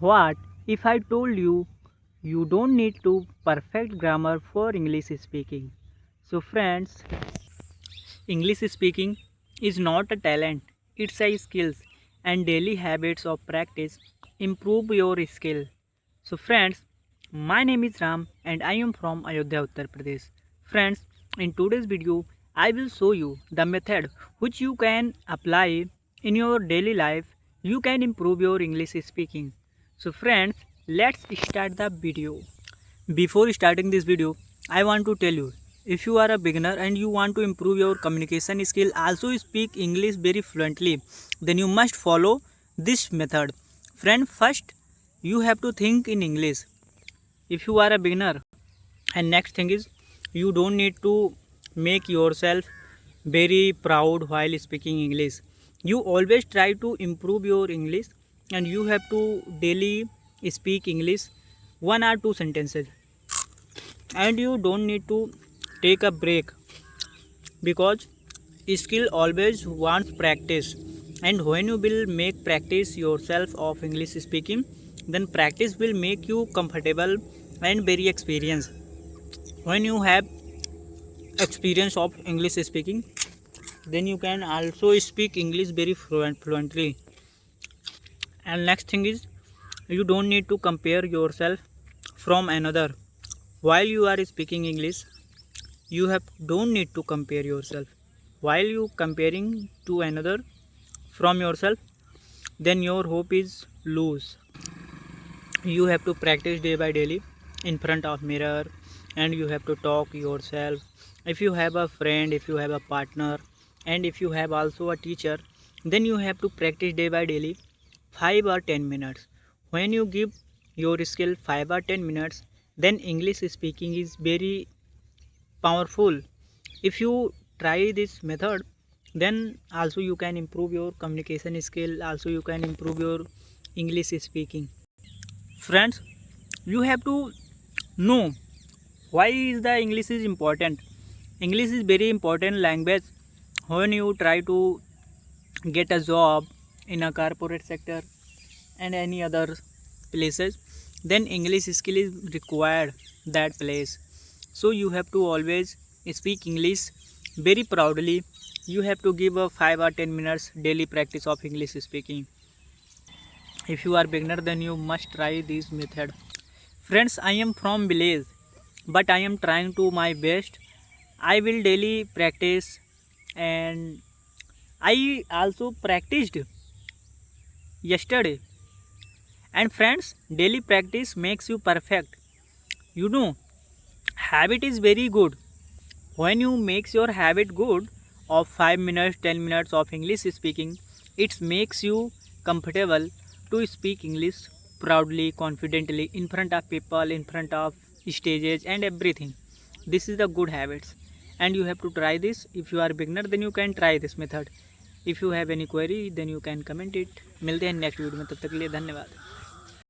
What if I told you you don't need to perfect grammar for English speaking? So friends, English speaking is not a talent, it's a skills and daily habits of practice improve your skill. So friends, my name is Ram and I am from Ayodhya, Uttar Pradesh. Friends, in today's video, I will show you the method which you can apply in your daily life. You can improve your English speaking. So friends, let's start the video. Before starting this video, I want to tell you if you are a beginner and you want to improve your communication skill, also speak English very fluently, then you must follow this method. Friend, first you have to think in English. If you are a beginner, and next thing is you don't need to make yourself very proud while speaking English. You always try to improve your English and you have to daily speak English one or two sentences, and you don't need to take a break because skill always wants practice, and when you will make practice yourself of English speaking, then practice will make you comfortable and very experienced. When you have experience of English speaking, then you can also speak English very fluently. And next thing is you don't need to compare yourself from another while you are speaking English. You have don't need to compare yourself while you comparing to another from yourself, then your hope is loose. You have to practice day by daily in front of mirror, and you have to talk yourself. If you have a friend, if you have a partner, and if you have also a teacher, then you have to practice day by daily 5 or 10 minutes. When you give your skill 5 or 10 minutes, then English speaking is very powerful. If you try this method, then also you can improve your communication skill, also you can improve your English speaking. Friends, you have to know why is the English is important. English is very important language when you try to get a job in a corporate sector and any other places, then English skill is required that place. So you have to always speak English very proudly. You have to give a 5 or 10 minutes daily practice of English speaking. If you are beginner, then you must try this method. Friends, I am from village, but I am trying to my best. I will daily practice, and I also practiced yesterday. And friends, daily practice makes you perfect. You know, habit is very good. When you makes your habit good of 5 minutes, 10 minutes of English speaking, it makes you comfortable to speak English proudly, confidently in front of people, in front of stages and everything. This is the good habits, and you have to try this. If you are beginner, then you can try this method. If you have any query, then you can comment it. मिलते हैं next video में, तब तक के लिए धन्यवाद.